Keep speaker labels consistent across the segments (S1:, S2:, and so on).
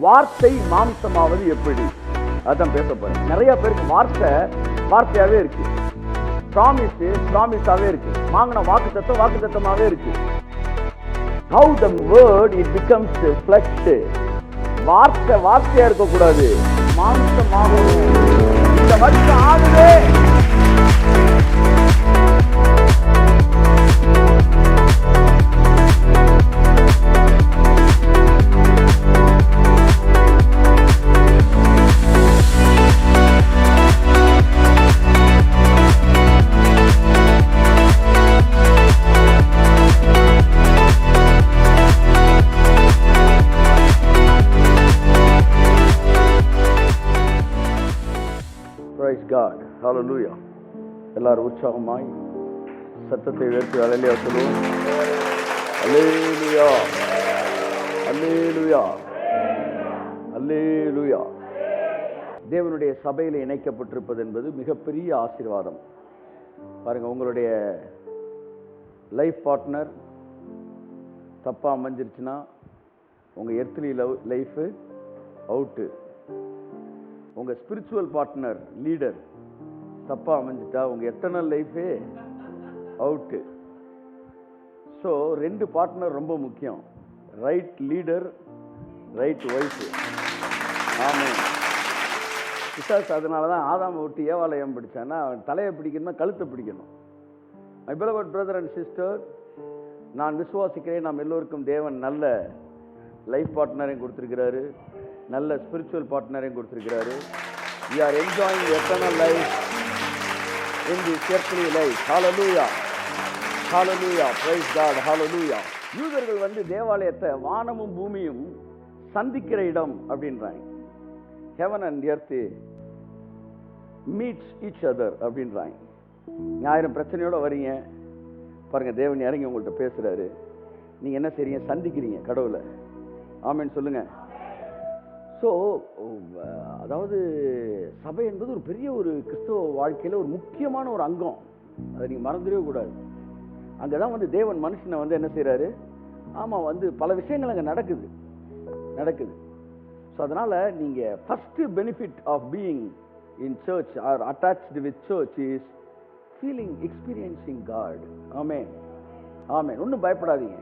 S1: வார்த்தை மாம்சமாவது எப்படி, அதான் பேச போறேன். நிறைய பேருக்கு வார்த்தையாவே இருக்கு, ப்ராமிஸாவே இருக்கு, வாங்கின வாக்குத்தத்தமாவே இருக்கு. How the word it becomes flesh. வார்த்தையா இருக்க கூடாது, மாம்சமாகும். இந்த வருஷம் ஆகுது. Praise God. Hallelujah. எல்லாரும் உற்சாகமாய் சத்தத்தை உயர்த்தி அல்லேலூயா சொல்லுவோம். அல்லேலூயா, அல்லேலூயா, அல்லேலூயா. தேவனுடைய சபையில் இணைக்கப்பட்டிருப்பது என்பது மிகப்பெரிய ஆசீர்வாதம். பாருங்க, உங்களுடைய லைஃப் பார்ட்னர் தப்பா அமைஞ்சிருச்சுன்னா உங்க எர்த்லி லைஃப் அவுட்டு. உங்க ஸ்பிரிச்சுவல் பார்ட்னர் லீடர் தப்பா அமைஞ்சிட்டா உங்க எட்டர்னல் லைஃபே அவுட்டு. ஸோ 2 பார்ட்னர் ரொம்ப முக்கியம். Right leader, right wife. ஆமாம், பிசாசு அதனால தான் ஆதாமை விட்டு ஏவாளை ஏன் பிடிச்சான்னா, அவன் தலையை பிடிக்கணும்னா கழுத்தை பிடிக்கணும். My beloved brother and sister, நான் விசுவாசிக்கிறேன், நாம் எல்லோருக்கும் தேவன் நல்ல லைஃப் பார்ட்னரையும் கொடுத்துருக்கிறாரு, நல்ல ஸ்பிரிச்சுவல் பார்ட்னரையும் கொடுத்துருக்கிறாரு. We are enjoying eternal life in this earthly life. Hallelujah, hallelujah, praise God, hallelujah. யூதர்கள் தேவாலயத்தை வானமும் பூமியும் சந்திக்கிற இடம் அப்படின்றாங்க. Heaven and earth meets each other அப்படின்றாங்க. 1000 பிரச்சனையோட வரீங்க பாருங்க, தேவன் இறங்கி உங்கள்கிட்ட பேசுறாரு. நீங்க என்ன செய்றீங்க? சந்திக்கிறீங்க கடவுளை. ஆமென் சொல்லுங்க. ஸோ அதாவது சபை என்பது ஒரு பெரிய ஒரு கிறிஸ்தவ வாழ்க்கையில் ஒரு முக்கியமான ஒரு அங்கம். அதை நீங்கள் மறந்துடவே கூடாது. அங்கே தான் தேவன் மனுஷனை என்ன செய்கிறாரு? ஆமாம், பல விஷயங்கள் அங்கே நடக்குது. ஸோ அதனால் நீங்கள் first benefit of being in church are attached with church is experiencing God. Amen, amen. ஒன்றும் பயப்படாதீங்க.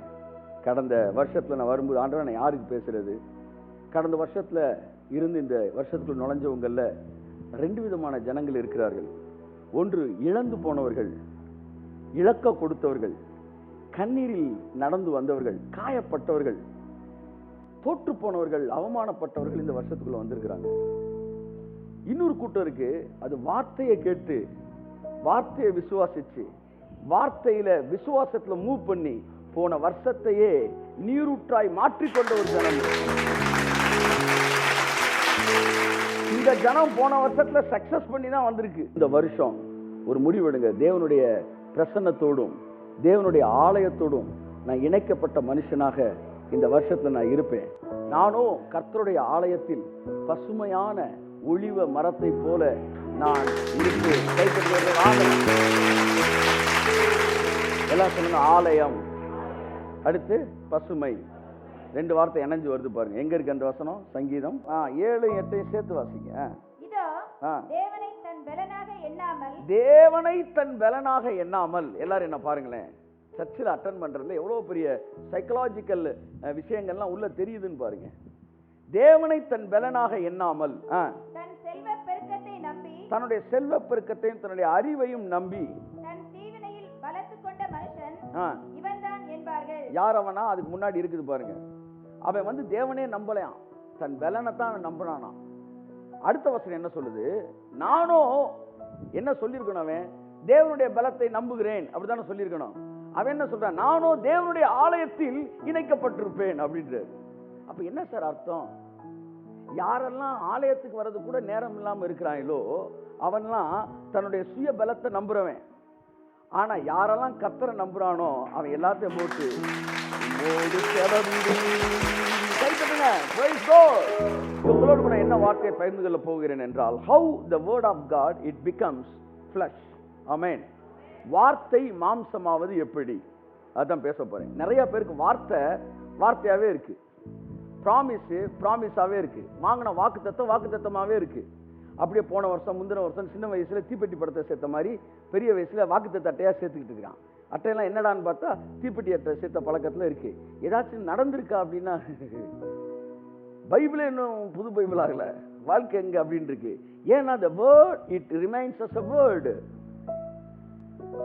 S1: கடந்த வருஷத்தில் நான் வரும்போது ஆண்டவரே நான் யாருக்கு பேசுறது, கடந்த வருஷத்தில் இருந்து இந்த வருஷத்துக்குள் நுழைஞ்சவங்களில் 2 விதமான ஜனங்கள் இருக்கிறார்கள். ஒன்று இழந்து போனவர்கள், இழக்க கொடுத்தவர்கள், கண்ணீரில் நடந்து வந்தவர்கள், காயப்பட்டவர்கள், தோற்று போனவர்கள், அவமானப்பட்டவர்கள் இந்த வருஷத்துக்குள்ள வந்திருக்கிறாங்க. இன்னொரு கூட்டம் இருக்கு, அது வார்த்தையை கேட்டு வார்த்தையை விசுவாசிச்சு வார்த்தையில விசுவாசத்துல மூவ் பண்ணி போன வருஷத்தையே நீரூற்றாய் மாற்றிக்கொண்ட ஒரு ஜனம். இந்த ஜனம் போன வருஷத்துல சக்சஸ் பண்ணி தான் வந்திருக்கு. இந்த வருஷம் ஒரு முடிவெடுங்க. தேவனுடைய பிரசன்னத்தோடும் தேவனுடைய ஆலயத்தோடும் நான் இணைக்கப்பட்ட மனுஷனாக இந்த வருஷத்துல நான் இருப்பேன். நானும் கர்த்தருடைய ஆலயத்தில் பசுமையான ஒளிவ மரத்தை போல நான் இருப்பேன். எல்லாம் சொல்லுங்க, ஆலயம், அடுத்து பசுமை. 2 வார்த்தை இணைஞ்சு வருது பாருங்க. எங்க இருக்கு அந்த வசனம்? சங்கீதம் 7, 8 சேர்த்து வாசிங்க.
S2: தேவனை தன்
S1: பலனாக எண்ணாமல். எல்லாரும் என்ன பாருங்களேன், சர்ச்சில் அட்டன் பண்றதுல எவ்வளவு பெரிய சைக்கலாஜிக்கல் விஷயங்கள்லாம் உள்ள தெரியுதுன்னு பாருங்க. தேவனை தன் பலனாக எண்ணாமல்
S2: தன் செல்வ பெருக்கத்தை நம்பி,
S1: தன்னுடைய செல்வ பெருக்கத்தையும் தன்னுடைய அறிவையும் நம்பி
S2: தன் தீவினையில் பலத்து கொண்ட மனுஷன் இவன்தான் என்பார்கள்.
S1: யார் அவனா? அதுக்கு முன்னாடி இருக்குது பாருங்க. அவன் தேவனே நம்பலையாம், தன் பலனை தான் அவன் நம்பினானா. அடுத்த வசனம் என்ன சொல்லுது? நானும் என்ன சொல்லியிருக்கணும்? அவன் தேவனுடைய பலத்தை நம்புகிறேன் அப்படித்தானே சொல்லியிருக்கணும். அவன் என்ன சொல்றான்? நானும் தேவனுடைய ஆலயத்தில் இணைக்கப்பட்டிருப்பேன் அப்படின்றாரு. அப்ப என்ன சார் அர்த்தம்? யாரெல்லாம் ஆலயத்துக்கு வர்றது கூட நேரம் இல்லாம இருக்கிறாங்களோ அவன்லாம் தன்னுடைய சுய பலத்தை நம்புறவன். ஆனா யாரெல்லாம் கர்த்தரை நம்புறானோ அவன் எல்லாத்தையும் போட்டு என்ன வார்த்தையை பகிர்ந்து கொள்ள போகிறேன் என்றால், how the word of God it becomes flesh. Amen. வார்த்தை மாம்சமாவது எப்படி, அதான் பேச போறேன். நிறைய பேருக்கு வார்த்தையாவே இருக்கு, ப்ராமிஸாவே இருக்கு, வாங்கின வாக்குத்தத்தமாவே இருக்கு. அப்படியே போன வருஷம் முந்தின வருஷம் சின்ன வயசுல தீப்பெட்டி படத்தை சேர்த்த மாதிரி பெரிய வயசுல வாக்குத்தத்த அட்டையா சேர்த்துக்கிட்டு இருக்கான். அட்டையெல்லாம் என்னடான்னு பார்த்தா தீப்பெட்டி அட்டை சேர்த்த பழக்கத்துல இருக்கு. ஏதாச்சும் நடந்திருக்கா அப்படின்னா பைபிளே இன்னும் புது பைபிள் ஆகல, வாழ்க்கை எங்க அப்படின்னு இருக்கு. ஏன்னா the word it remains as a word.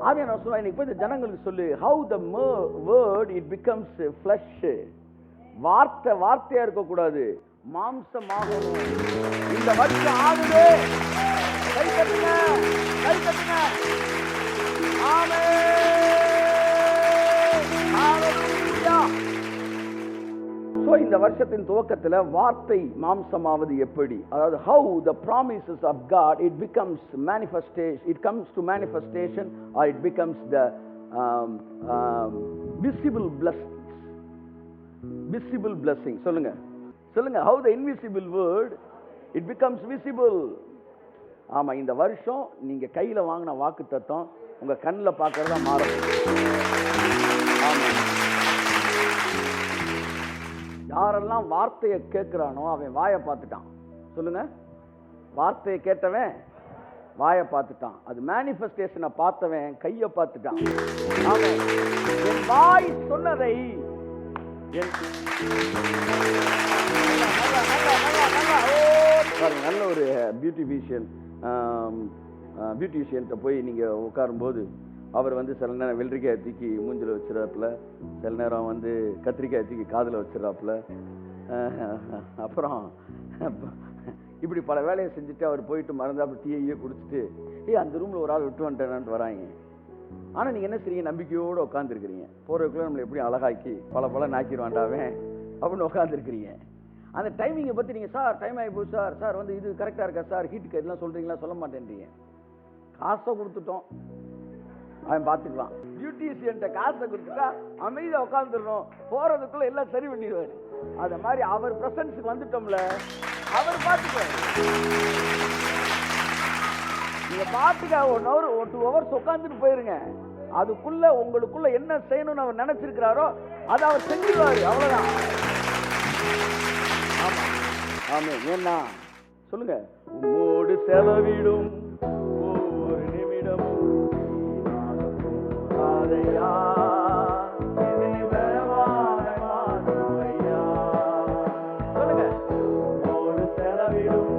S1: ஆவியானவர் சொல்றார், இன்னைக்கு போய் இந்த ஜனங்களுக்கு சொல்லு, how the word it becomes flesh. வார்த்தையா இருக்க கூடாது, மாம்சமாகணும். இந்த வருஷம் ஆகுது, கை தட்டுங்க. ஆமென். ஹalleluya. சோ இந்த வருஷத்தின் துவக்கத்துல வார்த்தை மாம்சமாவது எப்படி, அதாவது how the promises of God it becomes manifestation, it comes to manifestation or it becomes the visible blessing. சொல்லுங்க how the invisible word it becomes visible. ஆமா, இந்த வருஷம் நீங்க கையில வாங்கின வாக்குத்தத்தம் உங்க கண்ணுல பார்க்கறதா மாறும். ஆமா, யாரெல்லாம் வார்த்தையை கேட்கிறானோ அவன் வாயை பார்த்துட்டான். சொல்லுங்க, வார்த்தையை கேட்டவன் வாயை பார்த்துட்டான். அது மேனிஃபெஸ்டேஷனை பார்த்தவன் கையை பார்த்துட்டான். ஆமாம், என் வாய் சொன்னதை நல்ல ஒரு பியூட்டிஷியன்ட்ட போய் நீங்க உட்காரும்போது அவர் வந்து சில நேரம் வெள்ளரிக்காய் தூக்கி மூஞ்சில் வச்சிடறாப்புல, சில நேரம் வந்து கத்திரிக்காய் தூக்கி காதில் வச்சிடறாப்புல, அப்புறம் இப்படி பல வேலையை செஞ்சுட்டு அவர் போயிட்டு மறந்தாப்புல டீயை குடிச்சிட்டு அந்த ரூமில் ஒரு ஆள் விட்டு வந்துட்டேனான்ட்டு வராங்க. ஆனால் நீங்கள் என்ன செய்றீங்க, நம்பிக்கையோடு உட்காந்துருக்கிறீங்க. போகிறதுக்குள்ள நம்மளை எப்படி அழகாக்கி பல நாக்கிடுவாண்டாவே அப்படின்னு உட்காந்துருக்கிறீங்க. அந்த டைமிங்கை பற்றி நீங்கள் சார் டைம் ஆகி போய் சார் வந்து இது கரெக்டாக இருக்கா சார், ஹீட்டுக்கு இதெல்லாம் சொல்கிறீங்களா, சொல்ல மாட்டேன்றீங்க. காசை கொடுத்துட்டோம், அவன் பார்த்துக்கலாம். பியூட்டிஷியன்ட்ட காசை கொடுத்துட்டா அமைதியாக உட்காந்துடணும், போகிறதுக்குள்ள எல்லாம் சரி பண்ணிடுவார். அது மாதிரி அவர் பிரசன்ஸுக்கு வந்துட்டோம்ல, அவர் பார்த்துக்குவார். நீங்க பாட்டுக்க 1 hour 2 hours உட்காந்துட்டு போயிருங்க. அதுக்குள்ள உங்களுக்குள்ள என்ன செய்யணும்னு அவர் நினைச்சிருக்கிறாரோ அதை அவர் செஞ்சிருவாரு. அவ்வளவுதான். ஆமா, ஆமே. ஏன்னா சொல்லுங்க, உம்மோடு செலவிடும் ஒவ்வொரு நிமிடமும் அதையா சொல்லுங்க, உம்மோடு செலவிடும்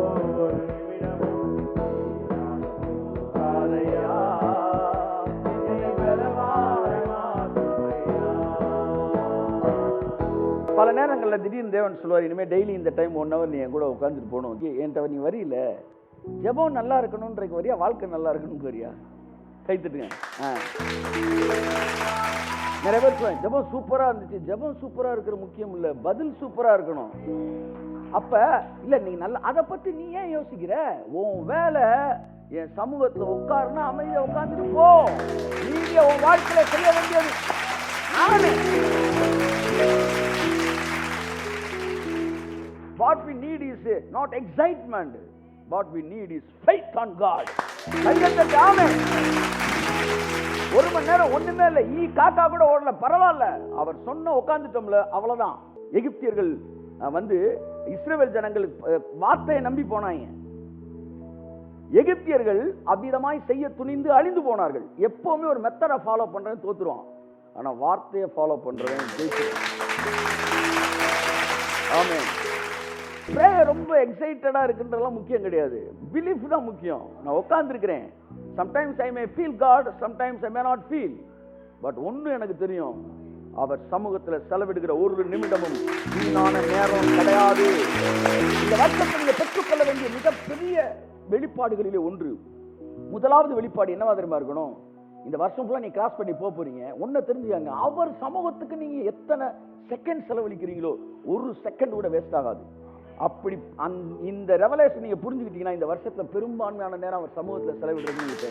S1: ஒவ்வொரு பல நேரங்களில் திடீர்னு தேவன் சொல்லுவார், இனிமேல் டெய்லி இந்த டைம் 1 hour நீ என் கூட உட்காந்துட்டு போகணும். என்கிட்ட நீ வரியில ஜெபம் நல்லா இருக்கணும்ன்றக்கு வரியா, வாழ்க்கை நல்லா இருக்கணும் வரியா? கை தட்டுங்க. நிறைய பேர் சொல்லுவேன் ஜெபம் சூப்பரா இருந்துச்சு. ஜெபம் சூப்பரா இருக்கிற முக்கியம் இல்லை, பதில் சூப்பரா இருக்கணும். அப்ப இல்ல நீ நல்லா அதை பத்தி நீ ஏன் யோசிக்கிற? உன் வேலை என் சமூகத்துல உட்காருன்னா அமைதியா உட்கார்ந்துட்டு போ. நீங்க உன் வாழ்க்கையில செய்ய வேண்டியது what we need is not excitement, what we need is faith on God. ஆமென். 1 மணி நேரம் ஒண்ணுமே இல்லை, காக்கா கூட ஓடல, பரவாயில்ல, அவர் சொன்ன உட்கார்ந்துட்டோம்ல, அவ்வளவுதான். எகிப்தியர்கள் வந்து இஸ்ரவேல் ஜனங்களுக்கு வார்த்தையை நம்பி போனாங்க. எகிப்தியர்கள் அவ்விதமாய் செய்ய துணிந்து அழிந்து போனார்கள். எப்பவுமே ஒரு மெத்தடை ஃபாலோ பண்றவன் தோத்துருவான், ஆனா வார்த்தையை ஃபாலோ பண்றவன் ஜெயிச்சுருவான். ஆமென். பிரேயர் ரொம்ப எக்ஸைட்டடா இருக்குன்றதெல்லாம் முக்கியம் கிடையாது, பிலீஃப் தான் முக்கியம். நான் உட்கார்ந்துருக்கிறேன், sometimes I may feel God, sometimes I may not feel, but ஒன்று எனக்கு தெரியும், அவர் சமூகத்தில் செலவிடுகிற ஒரு நிமிடமும் வீணான நேரம் கிடையாது. இந்த வருஷத்தை நீங்க பெற்றுக்கொள்ள வேண்டிய மிகப்பெரிய வெளிப்பாடுகளிலே ஒன்று, முதலாவது வெளிப்பாடு என்னவா தெரியுமா இருக்கணும்? இந்த வருஷம் ஃபுல்லா நீ கிராஸ் பண்ணி போறீங்க, ஒன்ன தெரிஞ்சுக்காங்க, அவர் சமூகத்துக்கு நீங்க எத்தனை செகண்ட் செலவழிக்கிறீங்களோ 1 செகண்ட் கூட வேஸ்ட் ஆகாது. அப்படி இந்த ரெவலேஷன் நீங்க புரிஞ்சுக்கிட்டீங்கன்னா இந்த வருஷத்துல பெரும்பான்மையான நேரம் அவர் சமூகத்தில் செலவிடுறது,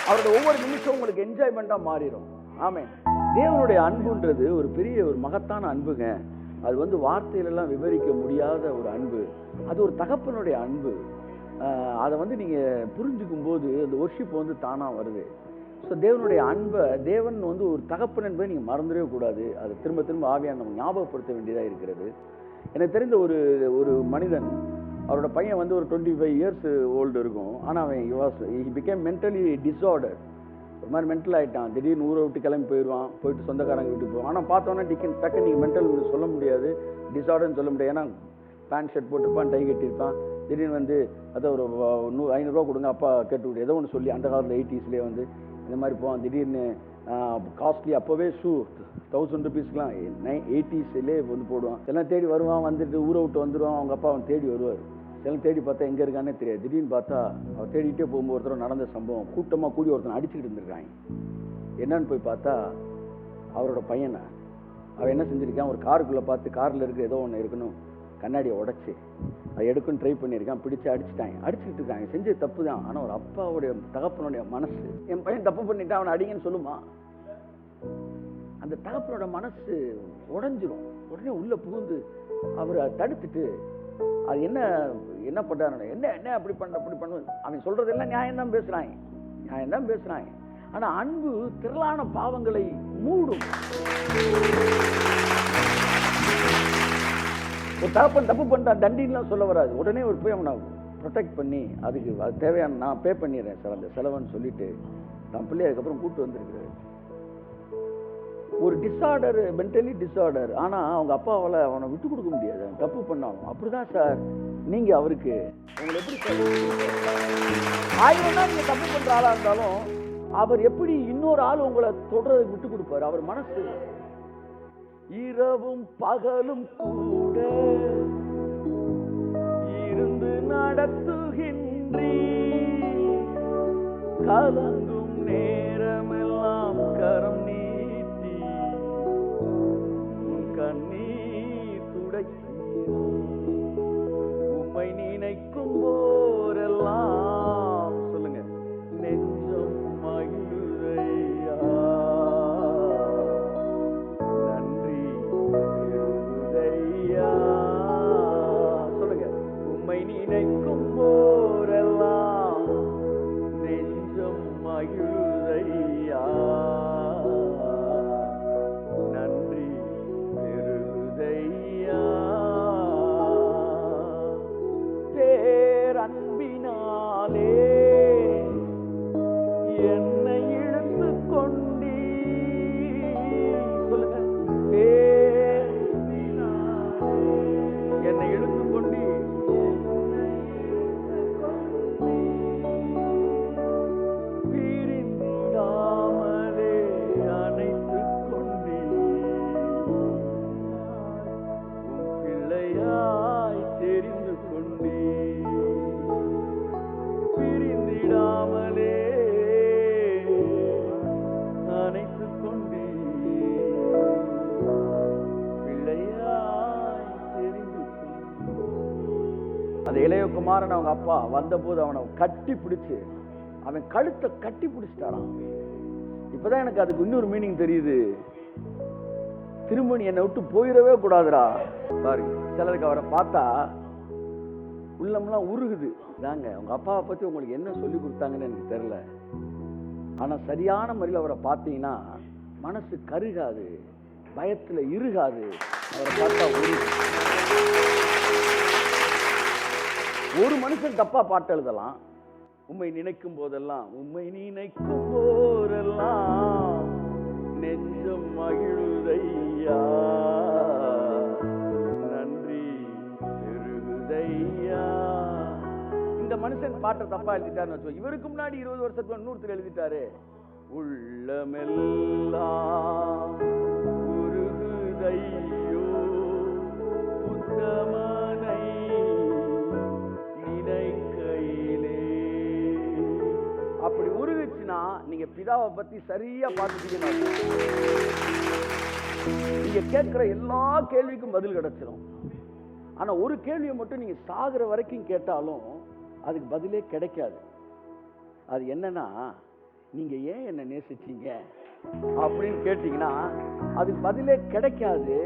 S1: அவருடைய ஒவ்வொரு நிமிஷம் உங்களுக்கு என்ஜாய்மெண்டா மாறிடும். ஆமென். தேவனுடைய அன்புன்றது ஒரு பெரிய ஒரு மகத்தான அன்புங்க. அது வந்து வார்த்தையிலெல்லாம் விவரிக்க முடியாத ஒரு அன்பு. அது ஒரு தகப்பனுடைய அன்பு. அதை வந்து நீங்க புரிஞ்சுக்கும் போது அந்த வொர்ஷிப் வந்து தானா வருது. ஸோ தேவனுடைய அன்பை, தேவன் வந்து ஒரு தகப்பன் என்பதை நீங்கள் மறந்துடவே கூடாது. அதை திரும்ப திரும்ப ஆவியானவர் நம்ம ஞாபகப்படுத்த வேண்டியதாக இருக்கிறது. எனக்கு தெரிந்த ஒரு மனிதன், அவரோட பையன் வந்து ஒரு 25 இயர்ஸ் ஓல்டு இருக்கும். ஆனால் அவன் he became mentally disordered. ஒரு மாதிரி மென்டல் ஆகிட்டான். திடீர்னு ஊரை விட்டு கிளம்பி போயிடுவான், போயிட்டு சொந்தக்காரங்க வீட்டுக்கு போவான். ஆனால் பார்த்தோன்னா டக்குன்னு நீங்கள் மென்டல் சொல்ல முடியாது, டிஸார்டர்னு சொல்ல முடியாது. ஏன்னா பேண்ட் ஷர்ட் போட்டிருப்பான், டை கட்டியிருப்பான். திடீர்னு வந்து அதை ஒரு 500 கொடுங்க அப்பா கேட்டுவிட்டு ஏதோ ஒன்று சொல்லி, அந்த காலத்தில் 80s வந்து இந்த மாதிரி போவான். திடீர்னு காஸ்ட்லி அப்போவே ஷூ 1000 rupeesக்குலாம் 80s வந்து போடுவான். எல்லாம் தேடி வருவான், வந்துட்டு ஊரை விட்டு வந்துடுவான். அவங்க அப்பா அவன் தேடி வருவார். எல்லாம் தேடி பார்த்தா எங்கே இருக்கானே தெரியாது. திடீர்னு பார்த்தா அவர் தேடிட்டே போகும்போது ஒருத்தர் நடந்த சம்பவம், கூட்டமாக கூடி ஒருத்தனை அடிச்சுக்கிட்டு இருந்திருக்காங்க. என்னன்னு போய் பார்த்தா அவரோட பையனை. அவன் என்ன செஞ்சுருக்கான், ஒரு காருக்குள்ளே பார்த்து காரில் இருக்க ஏதோ ஒன்று இருக்கணும், கண்ணாடியை உடச்சி அதை எடுக்குன்னு ட்ரை பண்ணியிருக்கான். பிடிச்சி அடிச்சுக்கிட்டு இருக்காங்க. செஞ்சது தப்பு தான். ஆனால் ஒரு அப்பாவுடைய தகப்பனுடைய மனசு, என் பையன் தப்பு பண்ணிட்டான் அவனை அடிங்கன்னு சொல்லுமா, அந்த தகப்பனோட மனசு உடஞ்சிரும். உடனே உள்ளே புகுந்து அவரை தடுத்துட்டு, அது என்ன பண்ணுறாங்க, என்ன அப்படி பண்ண அவன் சொல்கிறதெல்லாம் நியாயம்தான் பேசுகிறாங்க. ஆனால் அன்பு திரளான பாவங்களை மூடும். ஒரு தகப்பன் தப்பு பண்ணிட்டான் தண்டின்லாம் சொல்ல வராது. உடனே ஒரு போய் அவனை ப்ரொடெக்ட் பண்ணி அதுக்கு அது தேவையான நான் பே பண்ணிடுறேன் சார் அந்த செலவுன்னு சொல்லிட்டு தான் பிள்ளை அதுக்கப்புறம் கூப்பிட்டு வந்திருக்கிறாரு. ஒரு டிஸார்டர், மென்டலி டிஸார்டர். ஆனால் அவங்க அப்பாவால் அவனை விட்டு கொடுக்க முடியாது, தப்பு பண்ணாலும். அப்படிதான் சார் நீங்கள் அவருக்கு உங்களை எப்படி ஆயிரம் தான் நீங்கள் தப்பு பண்ணுற ஆளாக இருந்தாலும் அவர் எப்படி இன்னொரு ஆள் உங்களை தொடர்றதுக்கு விட்டு கொடுப்பார். அவர் மனசு இரவும் பகலும் கூட இருந்து நடத்துகின்றீ, கலங்கும் நேரமெல்லாம் கரம் நீட்டி உன் கண்ணீர் துடைத்தீர், உம்மை நினைக்கும் போரெல்லாம் சொல்லுங்க நெஞ்சம் மகிழுதையா, நன்றி பெறுதையா. சொல்லுங்க, உம்மை நினைக்கும் போரெல்லாம் நெஞ்சம் மகிழுதையா, நன்றி பெறுதையா. பேரன்பினாலே என்னை இழுத்து கொண்டீ, சொல்லுங்க, என்னை இழுத்து கொண்டீ, பிரிந்திடாமலே அணைத்துக் கொண்டீ, உன் பிள்ளையாய் தெரிந்து கொண்டீ, பிரிந்திடாமலே அணைத்துக் கொண்டீ, பிள்ளையாய் தெரிந்து கொண்டீ. அந்த இளையகுமாரன் அவங்க அப்பா வந்தபோது அவனை கட்டி பிடிச்சு அவன் கழுத்தை கட்டி பிடிச்சிட்டாரான். இப்பதான் எனக்கு அதுக்கு இன்னொரு மீனிங் தெரியுது. திரும்ப நீ என்னை விட்டு போயிடவே கூடாதுடா. பாருங்க, சிலருக்கு அவரை பார்த்தா உள்ளம்லாம் உருகுது. தாங்க உங்க அப்பாவை பத்தி உங்களுக்கு என்ன சொல்லி கொடுத்தாங்கன்னு எனக்கு தெரியல. ஆனா சரியான முறையில் அவரை பார்த்தீங்கன்னா மனசு கருகாது, பயத்துல இருகாது. அவரை பார்த்தா ஒரு மனுஷன் தப்பா பாட்டு எழுதலாம். உம்மை நினைக்கும் போதெல்லாம், உம்மை நினைக்கும் போதெல்லாம் நெஞ்சம் மகிழுதையா, நன்றி பெறுதையா. இந்த மனுஷன் பாட்டை தப்பா எழுதிட்டாருன்னு வச்சோம். இவருக்கு முன்னாடி 20 வருஷத்துக்கு இன்னொருத்தர் எழுதிட்டாரு, உள்ளமெல்லாம் உருகுதையோ உத்தமனை நினைக்கையிலே. அப்படி உருகுச்சுன்னா நீங்க பிதாவை பத்தி சரியா பார்த்துட்டீங்கன்னா நீங்க கேட்கிற எல்லா கேள்விக்கும் பதில் கிடைச்சிடும். ஆனா ஒரு கேள்வியை மட்டும் நீங்க சாகுற வரைக்கும் கேட்டாலும் அதுக்கு பதிலே கிடைக்காது. அது என்னன்னா, நீங்க ஏன் என்ன நேசிச்சீங்க அப்படின்னு கேட்டீங்கன்னா அதுக்கு பதிலே கிடைக்காது.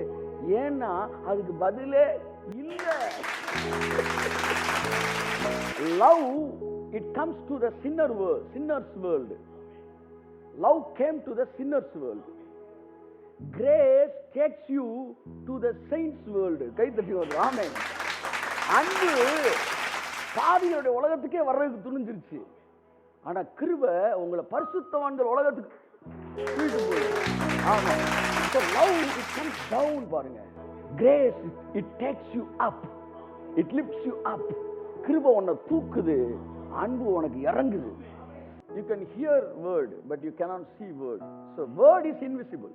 S1: ஏன்னா அதுக்கு பதிலே இல்லை. Love, it comes to the sinner's world. Love came to the sinners world. Grace takes you to the saints world. கை தட்டி வருது. ஆமென். அன்பு பாவியோட உலகத்துக்கே வர்றதுக்கு துணிஞ்சிருச்சு. ஆனா கிருபை உங்களை பரிசுத்தவான்கள் உலகத்துக்கு தூக்கிட்டு போகுது. ஆமா. So love it comes down பாருங்க. Grace it takes you up. It lifts you up. கிருபை உன்னை தூக்குது, அன்பு உனக்கு இறங்குது. You can hear word but you cannot see word. So word is invisible.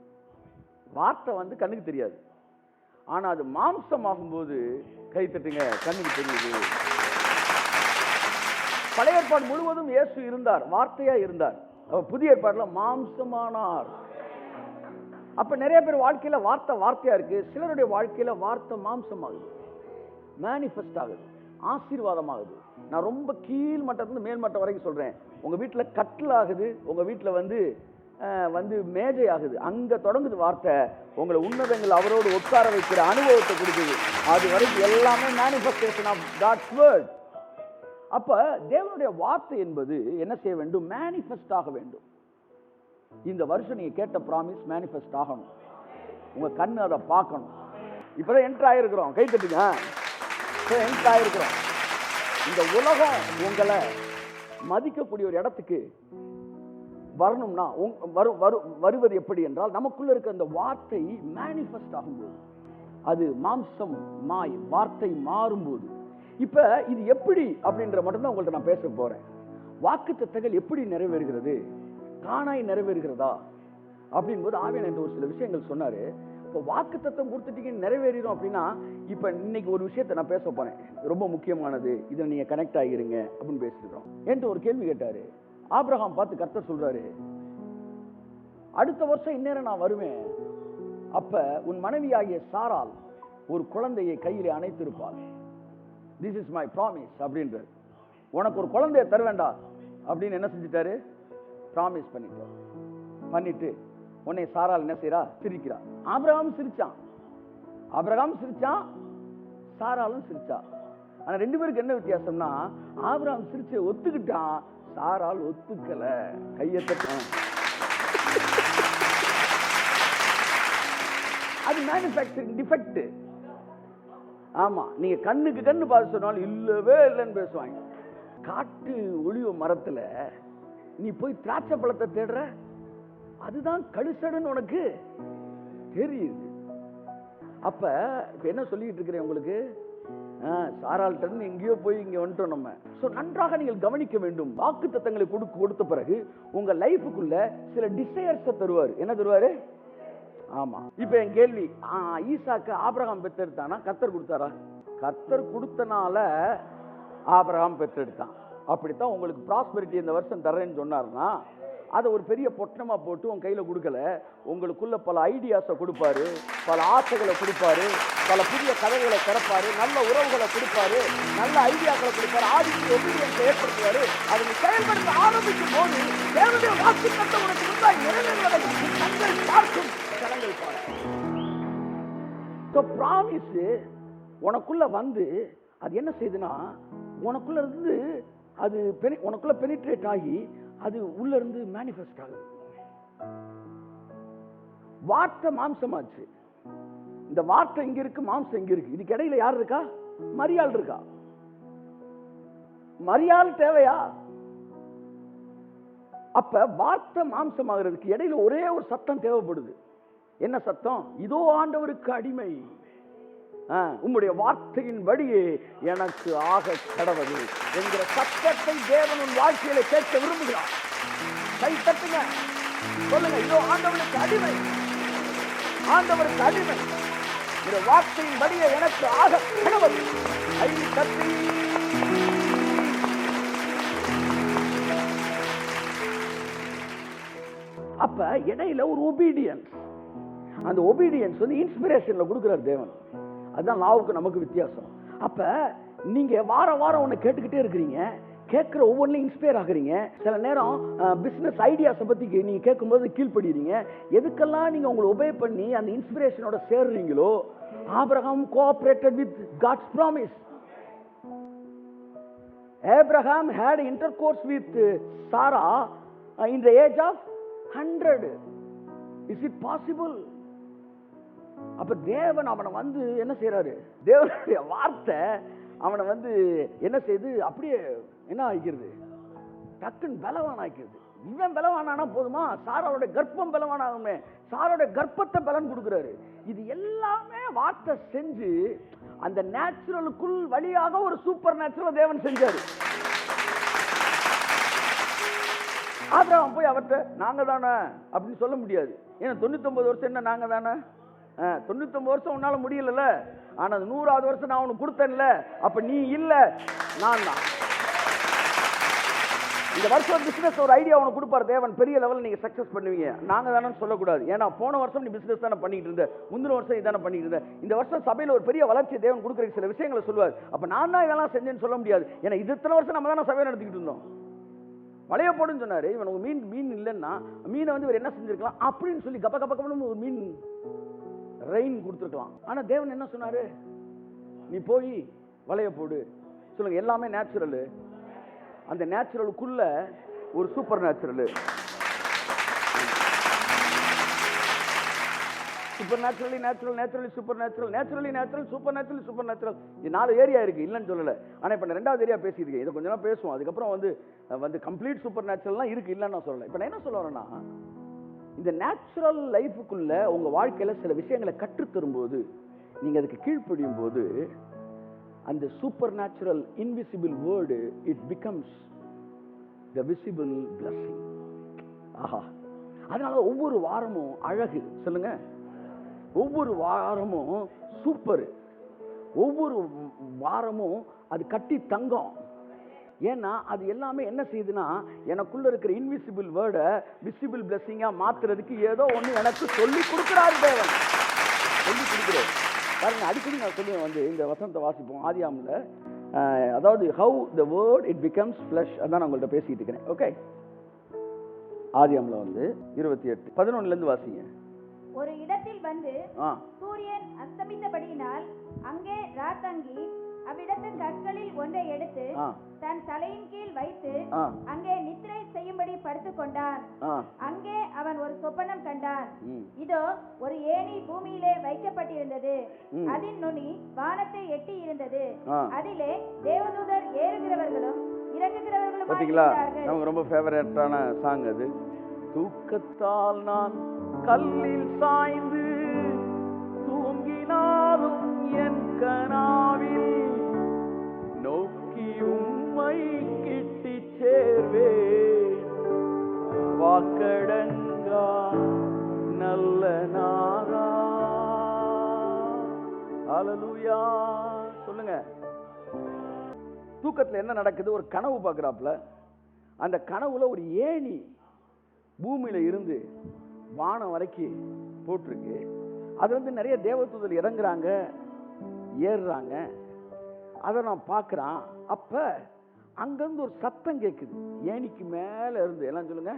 S1: வார்த்தை வந்து கண்ணுக்கு தெரியாது, ஆனா அது மாம்சம் ஆகும்போது கை தட்டுங்க, கண்ணுக்கு தெரியுது. பழைய ஏற்பாடு முழுவதும் இயேசு இருந்தார், வார்த்தையா இருந்தார். புதிய ஏற்பாடுல மாம்சமானார். அப்ப நிறைய பேர் வாழ்க்கையில வார்த்தை வார்த்தையா இருக்கு, சிலருடைய வாழ்க்கையில வார்த்தை மாம்சமாகுது, மேனிஃபெஸ்ட் ஆகுது, ஆசீர்வாதமாகுது. நான் ரொம்ப கீழ் மட்டத்துல மேல் மட்டம் வரைக்கும் சொல்றேன். உங்க வீட்டுல கட்டில் ஆகுது, உங்க வீட்டுல வந்து மேஜை ஆகுது, அங்க தொடங்குது வார்த்தை. உங்களை உன்னதங்கள் அவரோடு உட்கார வைக்கிற அனுபவத்தை கொடுக்குது. அது வரைக்கும் எல்லாமே மேனிஃபெஸ்டேஷன் ஆஃப் காட்ஸ் வேர்ட். அப்ப தேவனுடைய வார்த்தை என்பது என்ன செய்ய வேண்டும்? மேனிஃபெஸ்ட் ஆக வேண்டும். இந்த வருஷம் நீங்க கேட்ட ப்ராமிஸ் மேனிஃபெஸ்ட் ஆகணும். உங்க கண்ணு அதை பார்க்கணும். இப்பதான் என்டர் ஆயிருக்கிறோம், கை தட்டுங்க. என்டர் ஆயிருக்கிறோம். இந்த உலகம் உங்களை மதிக்கக்கூடிய ஒரு இடத்துக்கு வரணும்னா வருவது எப்படி என்றால், நமக்குள்ள இருக்க அந்த வார்த்தை மேனிஃபெஸ்ட் ஆகும்போது, அது மாம்சம் மாய் வார்த்தை மாறும்போது. இப்ப இது எப்படி அப்படின்ற மட்டும்தான் உங்கள்ட்ட நான் பேச போறேன். வாக்குத்தத்தங்கள் எப்படி நிறைவேறுகிறது, காணாய் நிறைவேறுகிறதா அப்படின் போது ஆவியானவர் என்ற ஒரு சில விஷயங்கள் சொன்னாரு. இப்போ வாக்குத்தத்தம் கொடுத்துட்டீங்க நிறைவேறிடும் அப்படின்னா, இப்ப இன்னைக்கு ஒரு விஷயத்தை நான் பேச போறேன், ரொம்ப முக்கியமானது, இதில் நீங்க கனெக்ட் ஆகிருங்க அப்படின்னு பேசிக்கிறோம் என்று ஒரு கேள்வி கேட்டாரு. ஆபிரகாம் பார்த்து கர்த்தர் சொல்றாரு, அடுத்த வருஷம் இந்நேரம் நான் வருவேன், அப்ப உன் மனைவியாகிய சாரால் ஒரு குழந்தையை கையிலே அணைத்திருப்பாள். திஸ் இஸ் மை ப்ராமிஸ் அப்படின்றது. உனக்கு ஒரு குழந்தைய தருவேண்டா அப்படின்னு என்ன செஞ்சுட்டாரு? ப்ராமிஸ் பண்ணிட்டு உன்னை சாரால் என்ன செய்யறா? சிரிக்கிறா. ஆபிரகாம் சிரிச்சான், சாராலும் சிரிச்சா. ஆனா ரெண்டு பேருக்கு என்ன வித்தியாசம்னா, ஆபிரகாம் சிரிச்ச ஒத்துக்கிட்டான், சாரால் ஒத்துக்கல. கையை தட்டான். அது மேனுஃபேக்சரிங் டிஃபெக்ட். ஆமா, நீங்க கண்ணுக்கு கண்ணு பார்த்து சொன்னாலும் இல்லவே இல்லைன்னு பேசுவாங்க. காட்டு ஒளிவ மரத்துல நீ போய் திராட்சை பழத்தை தேடுற, அதுதான் கழுசடுன்னு உனக்கு தெரியுது. அப்ப என்ன சொல்லிட்டு இருக்கிறேன் உங்களுக்கு? சாரால்டன் எங்கேயோ போய் இங்க வந்துட்டோம் நம்ம. சோ நன்றாக நீங்கள் கவனிக்க வேண்டும். வாக்கு தத்தங்களை கொடுத்த பிறகு உங்க லைஃபுக்குள்ள சில டிசையர்ஸ் தருவாரு. என்ன தருவாரு? ஆமா. இப்ப என் கேள்வி, ஈசாக்கு ஆபிரகாம் பெற்றெடுத்தானா கர்த்தர் கொடுத்தாரா? கர்த்தர் கொடுத்தனால ஆபிரகாம் பெற்றெடுத்தான். அப்படித்தான் உங்களுக்கு ப்ராஸ்பெரிட்டி இந்த வருஷம் தர்றேன்னு சொன்னார்னா, அதை ஒரு பெரிய பொட்டணமா போட்டு உங்க கையில கொடுக்கல. உங்களுக்குள்ள பல ஐடியாஸை கொடுப்பாரு, பல ஆசைகளை கொடுப்பாரு, பல புதிய கதைகளை திறப்பாரு, நல்ல உறவுகளை கொடுப்பாரு, நல்ல ஐடியாக்களை கொடுப்பாரு, ஆதிக்கு ஒபீடியன்ஸை ஏற்படுத்துவாரு. அதை நீ செயல்படுத்த ஆரம்பிக்கும் போது தேவனுடைய வாக்குத்தத்தம் உனக்கு முன்னாடி நிறைவேறுவதை கண்கள் பார்க்கும், கரங்கள் பார்க்கும். ப்ராமிஸ் உனக்குள்ள வந்து அது என்ன செய்யுதுன்னா, உனக்குள்ள இருந்து அது உனக்குள்ள பெனிட்ரேட் ஆகி அது உள்ள இருந்து மேனிஃபெஸ்ட் ஆகுது. வார்த்தை மாம்சமாச்சு. இந்த வார்த்தை இங்க இருக்கு, மாம்சம் இங்க இருக்கு. இதுக்கு இடையில யார் இருக்கா? மரியாள் இருக்கா? மரியாள் தேவையா? அப்ப வார்த்தை மாம்சம் ஆகிறதுக்கு இடையில ஒரே ஒரு சத்தம் தேவைப்படுது. என்ன சத்தம்? இதோ ஆண்டவருக்கு அடிமை, உம்முடைய வார்த்தையின் வழியே எனக்கு ஆக கடவது என்கிற சத்தத்தை தேவன் உன் வாழ்க்கையில கேட்க விரும்புகிறார். கை தட்டுங்க, சொல்லுங்க, இதோ ஆண்டவருக்கு அடிமை, ஆண்டவருக்கு அடிமை, இந்த வார்த்தையின் வழியே எனக்கு ஆக கடவது. கை தட்டி அப்ப இடையில ஒரு ஒபீடியன்ஸ். அந்த ஒபீடியன்ஸ் வந்து இன்ஸ்பிரேஷன்ல கொடுக்கிறார் தேவன். அதுதான் லாவுக்கு நமக்கு வித்தியாசம். அப்ப நீங்க வாரம் ஒண்ணு கேட்டுக்கிட்டே இருக்கிறீங்க, கேட்கிற ஒவ்வொன்றையும் இன்ஸ்பயர் ஆகுறீங்க. சில நேரம் பிசினஸ் ஐடியாஸை பத்தி நீங்க கேட்கும்போது கீழ்படுறீங்க. எதுக்கெல்லாம் நீங்க உங்களை ஒபே பண்ணி அந்த இன்ஸ்பிரேஷனோட சேர்றீங்களோ, Abraham cooperated with God's promise. Abraham had intercourse with Sarah in the age of 100. Is it possible? அப்ப தேவன் அவனை வந்து என்ன செய்யறாரு? தேவனுடைய வார்த்தை அவனை வந்து என்ன செய்து அப்படியே என்ன ஆகிக்கிறது? டக்குன்னு பலவான் ஆகிக்கிறது. இவன் பலவானா போதுமா? சாராவோட கர்ப்பம் பலவானாகுமே. சாரோட கர்ப்பத்தை பலன் கொடுக்கிறாரு. இது எல்லாமே வார்த்தை செஞ்சு அந்த நேச்சுரலுக்குள் வழியாக ஒரு சூப்பர் நேச்சுரல் தேவன் செஞ்சாரு. ஆபிரகாம் போய் அவர்கிட்ட நாங்க தானே அப்படின்னு சொல்ல முடியாது. ஏன்னா 99 வருஷம் என்ன நாங்க தானே? 99 வருஷம் உன்னால முடியல. ஆனா 100வது வருஷம் நான் உனக்கு கொடுத்தேன்ல, அப்ப நீ இல்ல நான் தான். இந்த வருஷம் பிசினஸ் ஒரு ஐடியா உனக்கு கொடுப்பாரு தேவன், பெரிய லெவலில் நீங்க சக்சஸ் பண்ணுவீங்க. நாங்க தானே சொல்லக்கூடாது. ஏன்னா போன வருஷம் நீ பிசினஸ் தானே பண்ணிட்டு இருந்த, முந்தின வருஷம் இதானே பண்ணிட்டு இருந்த. இந்த வருஷம் சபையில் ஒரு பெரிய வளர்ச்சி தேவன் கொடுக்குற சில விஷயங்களை சொல்லுவார். அப்ப நான் தான் இதெல்லாம் செஞ்சேன்னு சொல்ல முடியாது. ஏன்னா இது இத்தனை வருஷம் நம்ம தானே சபையை நடத்திக்கிட்டு இருந்தோம். வளைய போடுன்னு சொன்னாரு. இவனுக்கு மீன் இல்லைன்னா மீனை வந்து இவர் என்ன செஞ்சிருக்கலாம் அப்படின்னு சொல்லி கப்ப கப்ப கப்பன்னு ஒரு மீன் ரெயின் கொடுத்துருக்கலாம். ஆனா தேவன் என்ன சொன்னாரு? நீ போய் வளைய போடு. சொல்லுங்க, எல்லாமே நேச்சுரல். அந்த நேச்சுரலுக்குள்ள ஒரு super natural. Super naturally natural, naturally super natural, naturally natural, super natural, super natural. இது 4 ஏரியா இருக்கு, இல்லைன்னு சொல்லல. ஆனா இப்ப 2வது ஏரியா பேசியிருக்கேன். இதை கொஞ்சம் பேசுவோம். அதுக்கப்புறம் வந்து கம்ப்ளீட் சூப்பர் நேச்சுரல்லாம் இருக்கு, இல்லைன்னு நான் சொல்லல. இப்ப நான் என்ன சொல்ல வரேன்னா, இந்த நேச்சுரல் லைஃபுக்குள்ள உங்க வாழ்க்கையில சில விஷயங்களை கற்றுத்தரும்போது, நீங்க அதுக்கு கீழ்ப்படியும் போது, அந்த supernatural invisible word it becomes the visible blessing. ஆஹா, அதனால ஒவ்வொரு வாரமும் அழகு. சொல்லுங்க, ஒவ்வொரு வாரமும் சூப்பர், ஒவ்வொரு வாரமும் அது கட்டி தங்கம். ஏன்னா அது எல்லாமே என்ன செய்யுதுன்னா, எனக்குள்ள இருக்கிற இன்விசிபிள் வேர்டை விசிபிள் பிளஸிங்கா மாத்துறதுக்கு ஏதோ ஒண்ணு எனக்கு சொல்லி கொடுக்கிறாரு தேவன். சொல்லி கொடுக்கிறாரு பாருங்க. அடிக்கடி நான் சொல்லுவேன், வந்து இந்த வசனத்தை வாசிப்போம் ஆதியாகமத்துல. அதாவது how the word it becomes flesh, அதான் நான் உங்கள்ட்ட பேசிட்டு இருக்கிறேன். ஓகே, ஆதியாகமத்துல வந்து 28 11ல இருந்து வாசிங்க.
S2: ஒரு இடத்தில் வந்து சூரியன் அஸ்தமித்தபடியினால் அங்கே ராத்தங்கி அவ்விடத்து கற்களில் ஒன்றை எடுத்து தன் தலையின் கீழ் வைத்து அங்கே நித்திரை செய்யும்படி படுத்துக் கொண்டான். அங்கே அவன் ஒரு சொப்பனம் கண்டான். இதோ ஒரு ஏணி பூமியிலே வைக்கப்பட்டிருந்தது, அதின் நுனி வானத்தை எட்டி இருந்தது, அதிலே தேவதூதர் ஏறுகிறவர்களும் இறங்குகிறவர்களும்.
S1: பாத்தீங்களா, நமக்கு ரொம்ப ஃபேவரட்டான சாங் அது. தூக்கத்தால் நான் கல்லில் சாய்ந்து தூங்கினாலும் என் கனாவில் நோக்கி உம்மை கிட்டி சேர்வே, வாக்கடங்கா நல்ல நாதா. ஹல்லேலூயா. சொல்லுங்க, தூக்கத்துல என்ன நடக்குது? ஒரு கனவு பார்க்கறாப்ல. அந்த கனவுல ஒரு ஏணி பூமியில இருந்து வானம் வரைக்கும் போட்டிருக்கு. அது வந்து நிறைய தேவதூதர் இறங்குறாங்க, ஏறுறாங்க. அதை நான் பார்க்குறான். அப்ப அங்கிருந்து ஒரு சத்தம் கேட்குது ஏணிக்கு மேல இருந்து. எல்லாம் சொல்லுங்க,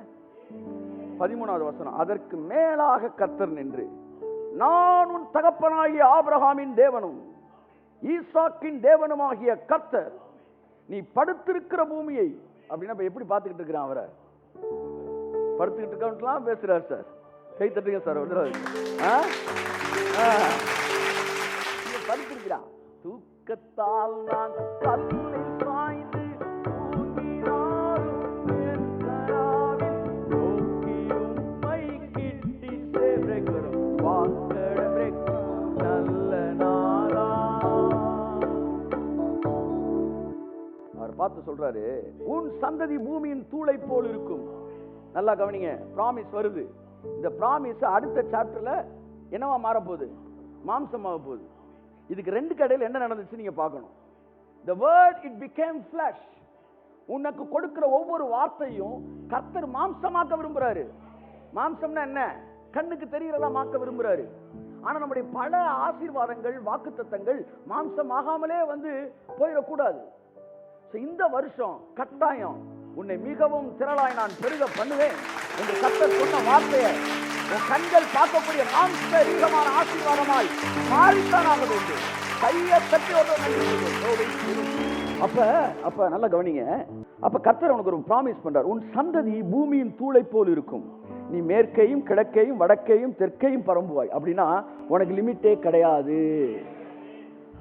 S1: 13வது வசனம். அதற்கு மேலாக கர்த்தர் நின்று, நான் உன் தகப்பனாகிய ஆபிரகாமின் தேவனும் ஈசாக்கின் தேவனுமாகிய கர்த்தர், நீ படுத்திருக்கிற பூமியை. அப்படின்னா எப்படி பார்த்துக்கிட்டு இருக்கிறான்? அவரை படுத்துக்கிட்டு இருக்கவன்லாம் பேசுறாரு சார். கை தட்டுங்க சார். படுத்திருக்கிறான். தூக்கத்தால் நான் கல்லில் சாய்ந்து தூங்கினாலும் என் கனாவில் நோக்கி உம்மை கிட்டி சேர்க்கிறோம், வாக்கடவே நல்ல நாளா. அவர் பார்த்து சொல்றாரு, உன் சந்ததி பூமியின் தூளை போல் இருக்கும். நல்லா கவனிங்க, ப்ராமிஸ் வருது. இந்த ப்ராமிஸ் அடுத்த சாப்டர்ல என்னவா மாற போகுது? மாம்சமாக போகுது. இதுக்கு 2 கடையில் என்ன நடந்துச்சு நீங்க பார்க்கணும். The word it became flesh. உனக்கு கொடுக்கிற ஒவ்வொரு வார்த்தையும் கர்த்தர் மாம்சமாக்க விரும்புறாரு. மாம்சம்னா என்ன? கண்ணுக்கு தெரியறதா மாக்க விரும்புறாரு. ஆனா நம்முடைய பல ஆசீர்வாதங்கள், வாக்குத்தத்தங்கள் மாம்சமாகாமலே வந்து போயிடக்கூடாது. இந்த வருஷம் கட்டாயம் உன்னை மிகவும் திரளாய் நான் பெருக பண்ணுவேன் என்று கர்த்தர் சொன்ன வார்த்தையை உன் கண்கள் பார்க்கக்கூடிய மாம்சமான ஆசீர்வாதமாய் மாறித்தான் வேண்டும். கையை தட்டி அப்ப நல்லா கவனிங்க. அப்ப கர்த்தர் உனக்கு ஒரு ப்ராமிஸ் பண்றார். உன் சந்ததி பூமியின் தூளை போல் இருக்கும். நீ மேற்கையும் கிழக்கையும் வடக்கையும் தெற்கையும் பரம்புவாய். அப்படின்னா உனக்கு லிமிட்டே கிடையாது.